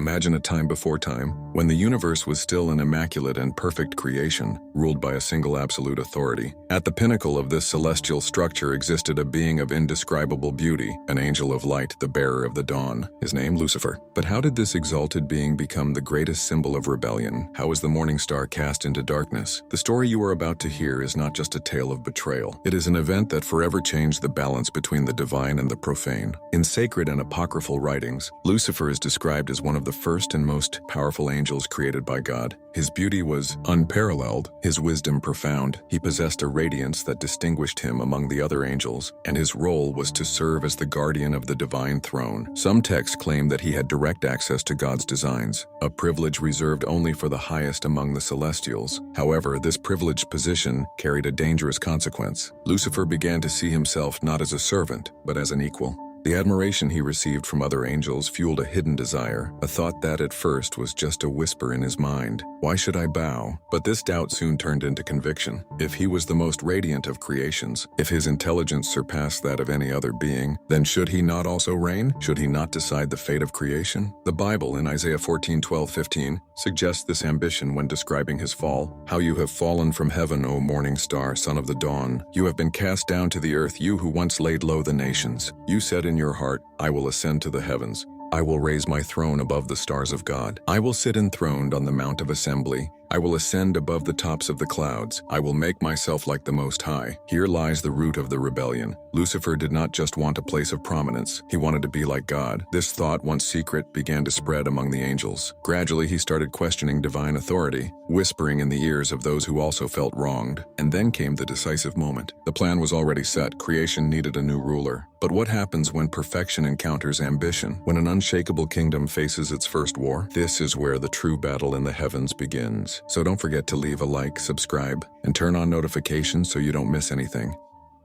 Imagine a time before time, when the universe was still an immaculate and perfect creation, ruled by a single absolute authority. At the pinnacle of this celestial structure existed a being of indescribable beauty, an angel of light, the bearer of the dawn, his name Lucifer. But how did this exalted being become the greatest symbol of rebellion? How was the morning star cast into darkness? The story you are about to hear is not just a tale of betrayal. It is an event that forever changed the balance between the divine and the profane. In sacred and apocryphal writings, Lucifer is described as one of the first and most powerful angels created by God. His beauty was unparalleled, his wisdom profound. He possessed a radiance that distinguished him among the other angels, and his role was to serve as the guardian of the divine throne. Some texts claim that he had direct access to God's designs, a privilege reserved only for the highest among the celestials. However, this privileged position carried a dangerous consequence. Lucifer began to see himself not as a servant, but as an equal. The admiration he received from other angels fueled a hidden desire, a thought that at first was just a whisper in his mind. Why should I bow? But this doubt soon turned into conviction. If he was the most radiant of creations, if his intelligence surpassed that of any other being, then should he not also reign? Should he not decide the fate of creation? The Bible in Isaiah 14:12-15 suggests this ambition when describing his fall. How you have fallen from heaven, O morning star, son of the dawn. You have been cast down to the earth, you who once laid low the nations. You said in your heart, I will ascend to the heavens. I will raise my throne above the stars of God. I will sit enthroned on the Mount of Assembly. I will ascend above the tops of the clouds. I will make myself like the Most High. Here lies the root of the rebellion. Lucifer did not just want a place of prominence. He wanted to be like God. This thought, once secret, began to spread among the angels. Gradually, he started questioning divine authority, whispering in the ears of those who also felt wronged. And then came the decisive moment. The plan was already set. Creation needed a new ruler. But what happens when perfection encounters ambition? When an unshakable kingdom faces its first war? This is where the true battle in the heavens begins. So don't forget to leave a like, subscribe, and turn on notifications so you don't miss anything.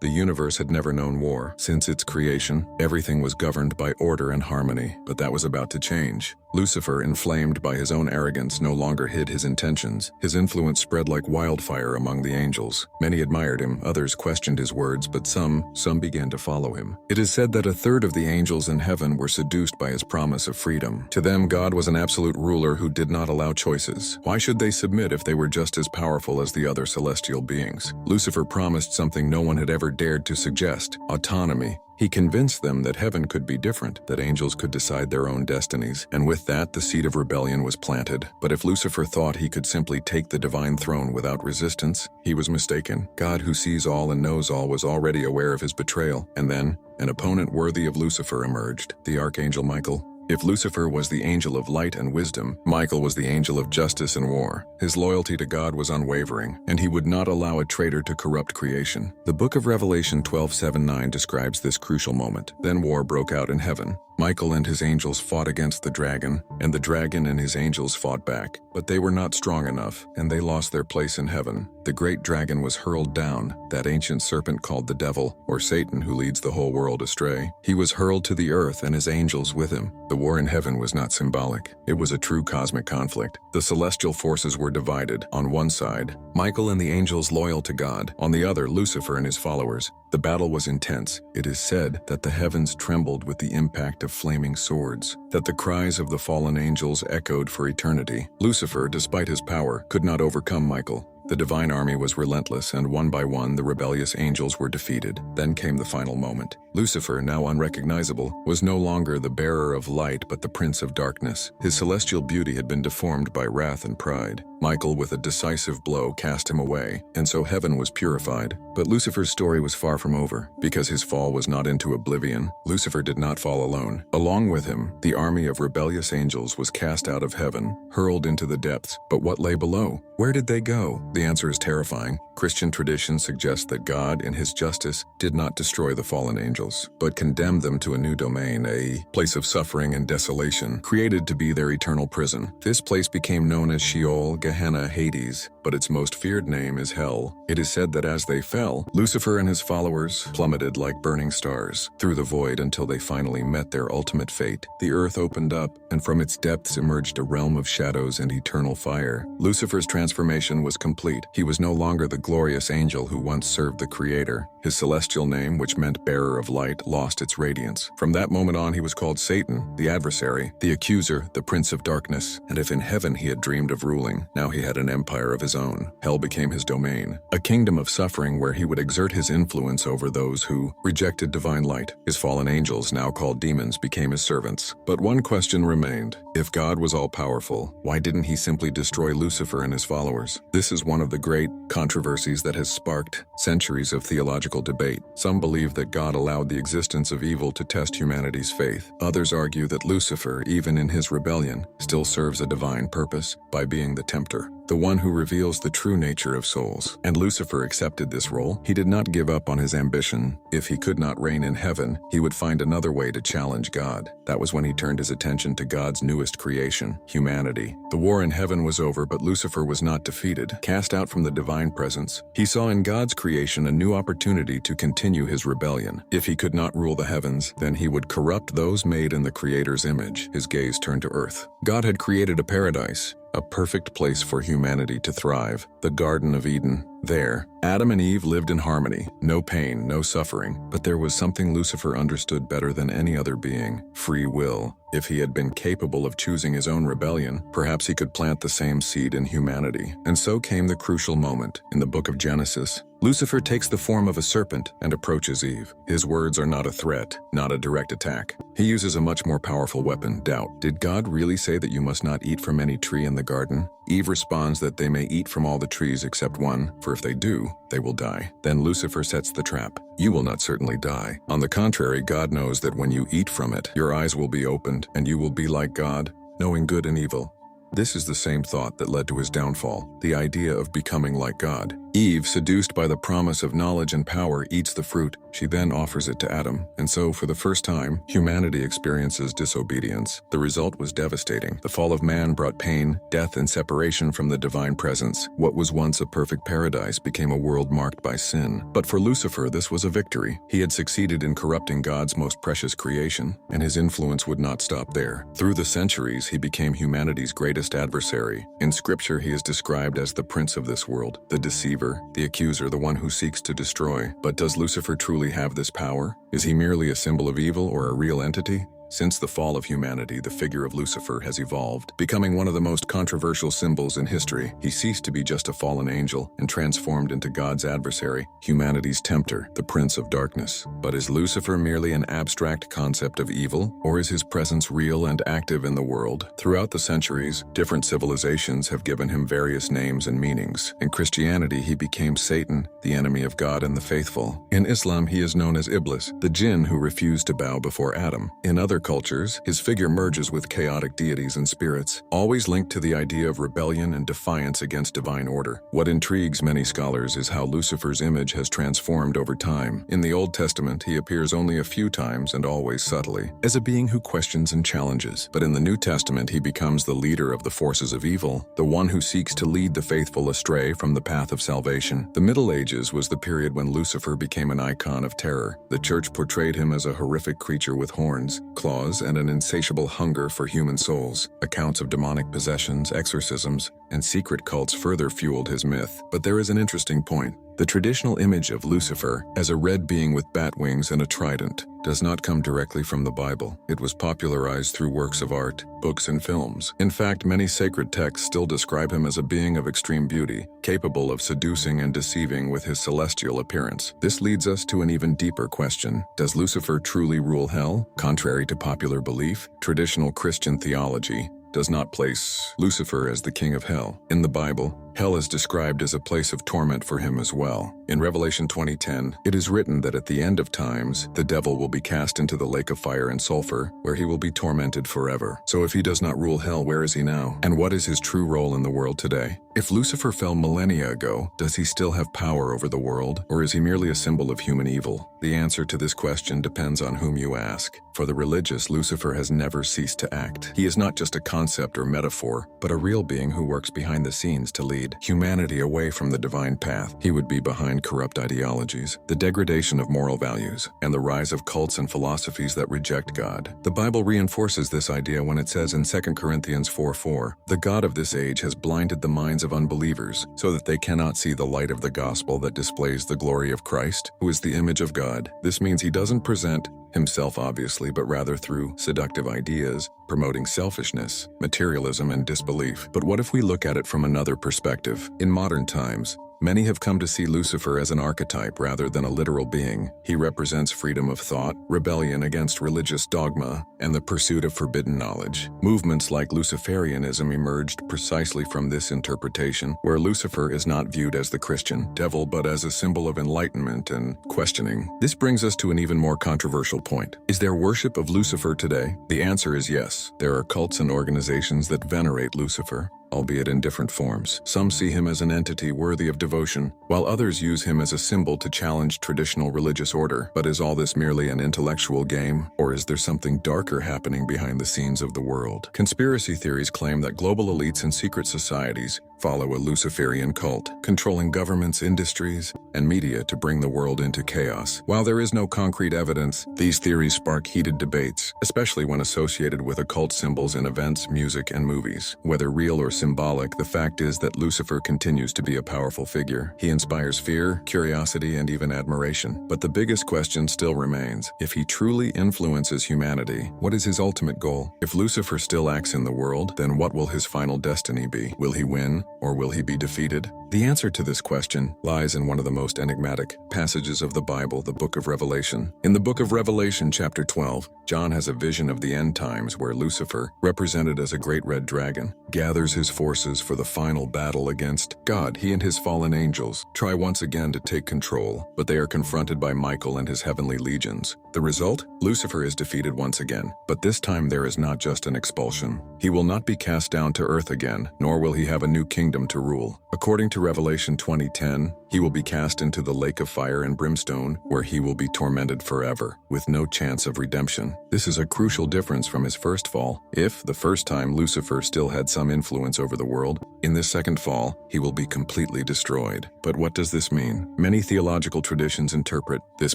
The universe had never known war. Since its creation, everything was governed by order and harmony, but that was about to change. Lucifer, inflamed by his own arrogance, no longer hid his intentions. His influence spread like wildfire among the angels. Many admired him, others questioned his words, but some began to follow him. It is said that a third of the angels in heaven were seduced by his promise of freedom. To them, God was an absolute ruler who did not allow choices. Why should they submit if they were just as powerful as the other celestial beings? Lucifer promised something no one had ever dared to suggest: autonomy. He convinced them that heaven could be different, that angels could decide their own destinies, and with that the seed of rebellion was planted. But if Lucifer thought he could simply take the divine throne without resistance, he was mistaken. God, who sees all and knows all, was already aware of his betrayal. And then, an opponent worthy of Lucifer emerged, the archangel Michael. If Lucifer was the angel of light and wisdom, Michael was the angel of justice and war. His loyalty to God was unwavering, and he would not allow a traitor to corrupt creation. The book of Revelation 12:7-9 describes this crucial moment. Then war broke out in heaven. Michael and his angels fought against the dragon, and the dragon and his angels fought back. But they were not strong enough, and they lost their place in heaven. The great dragon was hurled down, that ancient serpent called the devil, or Satan, who leads the whole world astray. He was hurled to the earth and his angels with him. The war in heaven was not symbolic. It was a true cosmic conflict. The celestial forces were divided. On one side, Michael and the angels loyal to God. On the other, Lucifer and his followers. The battle was intense. It is said that the heavens trembled with the impact of flaming swords, that the cries of the fallen angels echoed for eternity. Lucifer, despite his power, could not overcome Michael. The divine army was relentless, and one by one the rebellious angels were defeated. Then came the final moment. Lucifer, now unrecognizable, was no longer the bearer of light but the prince of darkness. His celestial beauty had been deformed by wrath and pride. Michael, with a decisive blow, cast him away, and so heaven was purified. But Lucifer's story was far from over. Because his fall was not into oblivion, Lucifer did not fall alone. Along with him, the army of rebellious angels was cast out of heaven, hurled into the depths. But what lay below? Where did they go? The answer is terrifying. Christian tradition suggests that God, in his justice, did not destroy the fallen angels, but condemned them to a new domain, a place of suffering and desolation, created to be their eternal prison. This place became known as Sheol, Gehenna, Hades, but its most feared name is Hell. It is said that as they fell, Lucifer and his followers plummeted like burning stars through the void until they finally met their ultimate fate. The earth opened up, and from its depths emerged a realm of shadows and eternal fire. Lucifer's transformation was complete. He was no longer the glorious angel who once served the Creator. His celestial name, which meant bearer of light lost its radiance. From that moment on, he was called Satan, the adversary, the accuser, the prince of darkness. And if in heaven he had dreamed of ruling, now he had an empire of his own. Hell became his domain, a kingdom of suffering where he would exert his influence over those who rejected divine light. His fallen angels, now called demons, became his servants. But one question remained. If God was all-powerful, why didn't he simply destroy Lucifer and his followers? This is one of the great controversies that has sparked centuries of theological debate. Some believe that God allowed the existence of evil to test humanity's faith. Others argue that Lucifer, even in his rebellion, still serves a divine purpose by being the tempter, the one who reveals the true nature of souls. And Lucifer accepted this role. He did not give up on his ambition. If he could not reign in heaven, he would find another way to challenge God. That was when he turned his attention to God's newest creation, humanity. The war in heaven was over, but Lucifer was not defeated. Cast out from the divine presence, he saw in God's creation a new opportunity to continue his rebellion. If he could not rule the heavens, then he would corrupt those made in the Creator's image. His gaze turned to earth. God had created a paradise, a perfect place for humanity to thrive, the Garden of Eden. There, Adam and Eve lived in harmony, no pain, no suffering. But there was something Lucifer understood better than any other being: free will. If he had been capable of choosing his own rebellion, perhaps he could plant the same seed in humanity. And so came the crucial moment. In the book of Genesis, Lucifer takes the form of a serpent and approaches Eve. His words are not a threat, not a direct attack. He uses a much more powerful weapon: doubt. Did God really say that you must not eat from any tree in the garden? Eve responds that they may eat from all the trees except one, for if they do, they will die. Then Lucifer sets the trap. You will not certainly die. On the contrary, God knows that when you eat from it, your eyes will be opened, and you will be like God, knowing good and evil. This is the same thought that led to his downfall, the idea of becoming like God. Eve, seduced by the promise of knowledge and power, eats the fruit. She then offers it to Adam. And so, for the first time, humanity experiences disobedience. The result was devastating. The fall of man brought pain, death, and separation from the divine presence. What was once a perfect paradise became a world marked by sin. But for Lucifer, this was a victory. He had succeeded in corrupting God's most precious creation, and his influence would not stop there. Through the centuries, he became humanity's greatest adversary. In Scripture, he is described as the prince of this world, the deceiver, the accuser, the one who seeks to destroy. But does Lucifer truly have this power? Is he merely a symbol of evil or a real entity? Since the fall of humanity, the figure of Lucifer has evolved, becoming one of the most controversial symbols in history. He ceased to be just a fallen angel and transformed into God's adversary, humanity's tempter, the prince of darkness. But is Lucifer merely an abstract concept of evil, or is his presence real and active in the world? Throughout the centuries, different civilizations have given him various names and meanings. In Christianity, he became Satan, the enemy of God and the faithful. In Islam, he is known as Iblis, the jinn who refused to bow before Adam. In other cultures, his figure merges with chaotic deities and spirits, always linked to the idea of rebellion and defiance against divine order. What intrigues many scholars is how Lucifer's image has transformed over time. In the Old Testament, he appears only a few times and always subtly, as a being who questions and challenges. But in the New Testament, he becomes the leader of the forces of evil, the one who seeks to lead the faithful astray from the path of salvation. The Middle Ages was the period when Lucifer became an icon of terror. The church portrayed him as a horrific creature with horns, claws, and an insatiable hunger for human souls. Accounts of demonic possessions, exorcisms, and secret cults further fueled his myth. But there is an interesting point. The traditional image of Lucifer as a red being with bat wings and a trident does not come directly from the Bible. It was popularized through works of art, books, and films. In fact, many sacred texts still describe him as a being of extreme beauty, capable of seducing and deceiving with his celestial appearance. This leads us to an even deeper question. Does Lucifer truly rule hell? Contrary to popular belief, traditional Christian theology does not place Lucifer as the king of hell. In the Bible, hell is described as a place of torment for him as well. In Revelation 20:10, it is written that at the end of times, the devil will be cast into the lake of fire and sulfur, where he will be tormented forever. So if he does not rule hell, where is he now? And what is his true role in the world today? If Lucifer fell millennia ago, does he still have power over the world, or is he merely a symbol of human evil? The answer to this question depends on whom you ask. For the religious, Lucifer has never ceased to act. He is not just a concept or metaphor, but a real being who works behind the scenes to lead lead humanity away from the divine path. He would be behind corrupt ideologies, the degradation of moral values, and the rise of cults and philosophies that reject God. The Bible reinforces this idea when it says in 2 Corinthians 4:4, "The God of this age has blinded the minds of unbelievers so that they cannot see the light of the gospel that displays the glory of Christ, who is the image of God." This means he doesn't present himself obviously, but rather through seductive ideas, promoting selfishness, materialism, and disbelief. But what if we look at it from another perspective? In modern times, many have come to see Lucifer as an archetype rather than a literal being. He represents freedom of thought, rebellion against religious dogma, and the pursuit of forbidden knowledge. Movements like Luciferianism emerged precisely from this interpretation, where Lucifer is not viewed as the Christian devil but as a symbol of enlightenment and questioning. This brings us to an even more controversial point. Is there worship of Lucifer today? The answer is yes. There are cults and organizations that venerate Lucifer, albeit in different forms. Some see him as an entity worthy of devotion, while others use him as a symbol to challenge traditional religious order. But is all this merely an intellectual game, or is there something darker happening behind the scenes of the world? Conspiracy theories claim that global elites and secret societies follow a Luciferian cult, controlling governments, industries, and media to bring the world into chaos. While there is no concrete evidence, these theories spark heated debates, especially when associated with occult symbols in events, music, and movies. Whether real or symbolic, the fact is that Lucifer continues to be a powerful figure. He inspires fear, curiosity, and even admiration. But the biggest question still remains. If he truly influences humanity, what is his ultimate goal? If Lucifer still acts in the world, then what will his final destiny be? Will he win, or will he be defeated? The answer to this question lies in one of the most enigmatic passages of the Bible, the book of Revelation. In the book of Revelation, chapter 12, John has a vision of the end times where Lucifer, represented as a great red dragon, gathers his forces for the final battle against God. He and his fallen angels try once again to take control, but they are confronted by Michael and his heavenly legions. The result? Lucifer is defeated once again, but this time there is not just an expulsion. He will not be cast down to earth again, nor will he have a new kingdom to rule. According to Revelation 20:10, he will be cast into the lake of fire and brimstone, where he will be tormented forever, with no chance of redemption. This is a crucial difference from his first fall. If, the first time, Lucifer still had some influence over the world, in this second fall, he will be completely destroyed. But what does this mean? Many theological traditions interpret this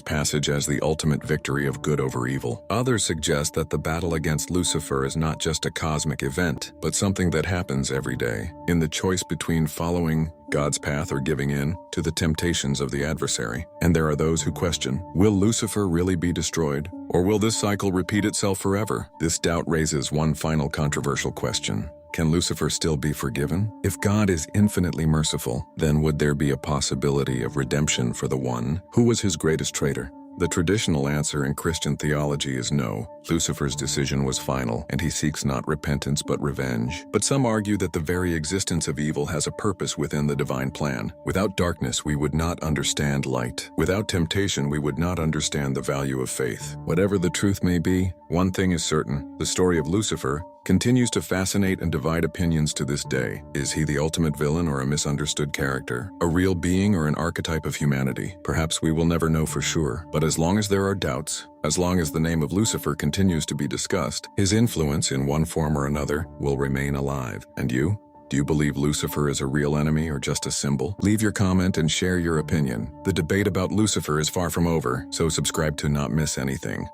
passage as the ultimate victory of good over evil. Others suggest that the battle against Lucifer is not just a cosmic event, but something that happens every day, in the choice between following God's path or giving in to the temptations of the adversary. And there are those who question, will Lucifer really be destroyed? Or will this cycle repeat itself forever? This doubt raises one final controversial question. Can Lucifer still be forgiven? If God is infinitely merciful, then would there be a possibility of redemption for the one who was his greatest traitor? The traditional answer in Christian theology is no. Lucifer's decision was final, and he seeks not repentance but revenge. But some argue that the very existence of evil has a purpose within the divine plan. Without darkness, we would not understand light. Without temptation, we would not understand the value of faith. Whatever the truth may be, one thing is certain: the story of Lucifer continues to fascinate and divide opinions to this day. Is he the ultimate villain or a misunderstood character? A real being or an archetype of humanity? Perhaps we will never know for sure. But as long as there are doubts, as long as the name of Lucifer continues to be discussed, his influence in one form or another will remain alive. And you? Do you believe Lucifer is a real enemy or just a symbol? Leave your comment and share your opinion. The debate about Lucifer is far from over, so subscribe to not miss anything.